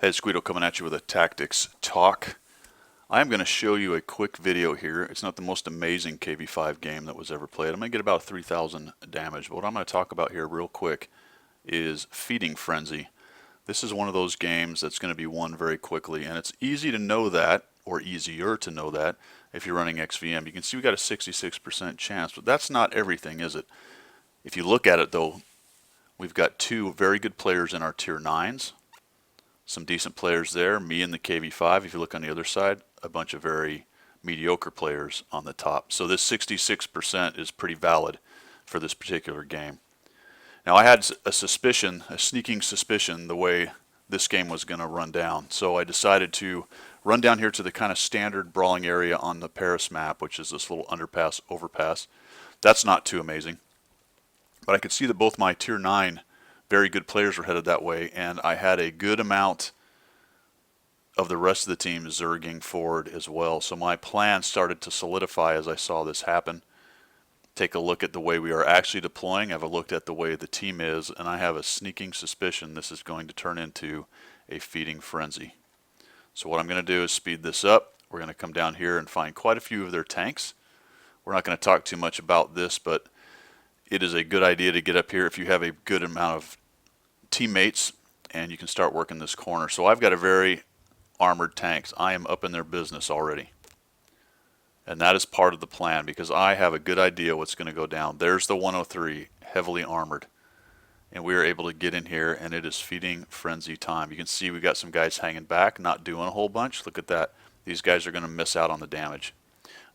Hey, it's Guido coming at you with a tactics talk. I'm going to show you a quick video here. It's not the most amazing KV5 game that was ever played. I'm going to get about 3,000 damage. But what I'm going to talk about here real quick is Feeding Frenzy. This is one of those games that's going to be won very quickly, and it's easy to know that, or easier to know that, if you're running XVM. You can see we got a 66% chance, but that's not everything, is it? If you look at it though, we've got two very good players in our tier 9s. Some decent players there, me in the KV5. If you look on the other side, a bunch of very mediocre players on the top. So this 66% is pretty valid for this particular game. Now I had a suspicion, a sneaking suspicion, the way this game was going to run down. So I decided to run down here to the kind of standard brawling area on the Paris map, which is this little underpass, overpass. That's not too amazing. But I could see that both my tier 9 very good players were headed that way, and I had a good amount of the rest of the team zerging forward as well. So my plan started to solidify as I saw this happen. Take a look at the way we are actually deploying. I've looked at the way the team is, and I have a sneaking suspicion this is going to turn into a feeding frenzy. So what I'm going to do is speed this up. We're going to come down here and find quite a few of their tanks. We're not going to talk too much about this, but it is a good idea to get up here if you have a good amount of teammates, and you can start working this corner. So I've got a very armored tanks. I am up in their business already. And that is part of the plan because I have a good idea what's going to go down. There's the 103, heavily armored. And we are able to get in here, and it is feeding frenzy time. You can see we got some guys hanging back, not doing a whole bunch. Look at that. These guys are going to miss out on the damage.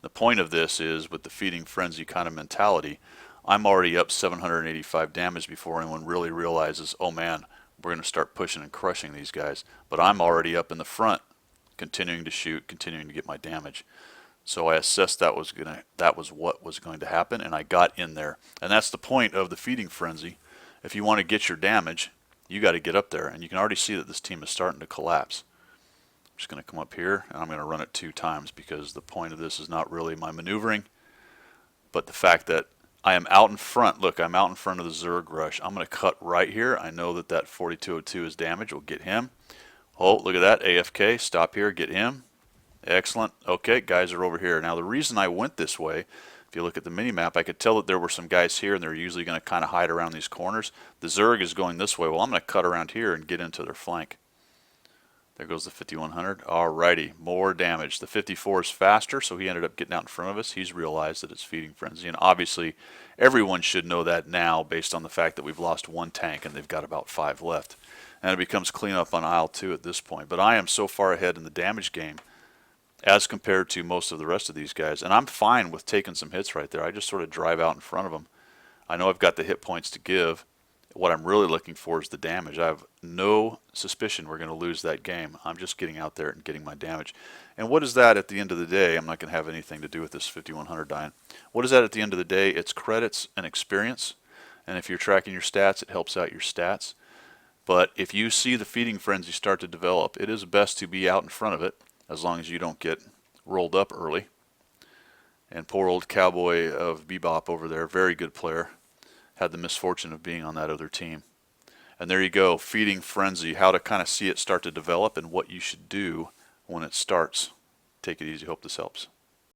The point of this is, with the feeding frenzy kind of mentality, I'm already up 785 damage before anyone really realizes, oh man, we're going to start pushing and crushing these guys. But I'm already up in the front, continuing to shoot, continuing to get my damage. So I assessed that was what was going to happen, and I got in there. And that's the point of the feeding frenzy. If you want to get your damage, you got to get up there. And you can already see that this team is starting to collapse. I'm just going to come up here, and I'm going to run it 2 times because the point of this is not really my maneuvering, but the fact that I am out in front. Look, I'm out in front of the Zerg rush. I'm going to cut right here. I know that that 4202 is damaged. We'll get him. Oh, look at that. AFK. Stop here. Get him. Excellent. Okay, guys are over here. Now, the reason I went this way, if you look at the mini-map, I could tell that there were some guys here, and they're usually going to kind of hide around these corners. The Zerg is going this way. Well, I'm going to cut around here and get into their flank. There goes the 5100. Alrighty, more damage. The 54 is faster, so he ended up getting out in front of us. He's realized that it's feeding frenzy, and obviously everyone should know that now based on the fact that we've lost 1 tank and they've got about 5 left. And it becomes cleanup on aisle 2 at this point. But I am so far ahead in the damage game as compared to most of the rest of these guys, and I'm fine with taking some hits right there. I just sort of drive out in front of them. I know I've got the hit points to give. What I'm really looking for is the damage. I have no suspicion we're going to lose that game. I'm just getting out there and getting my damage. And what is that at the end of the day? I'm not going to have anything to do with this 5100 dying. What is that at the end of the day? It's credits and experience. And if you're tracking your stats, it helps out your stats. But if you see the feeding frenzy start to develop, it is best to be out in front of it as long as you don't get rolled up early. And poor old Cowboy of Bebop over there, very good player, had the misfortune of being on that other team. And there you go, feeding frenzy, how to kind of see it start to develop and what you should do when it starts. Take it easy. Hope this helps.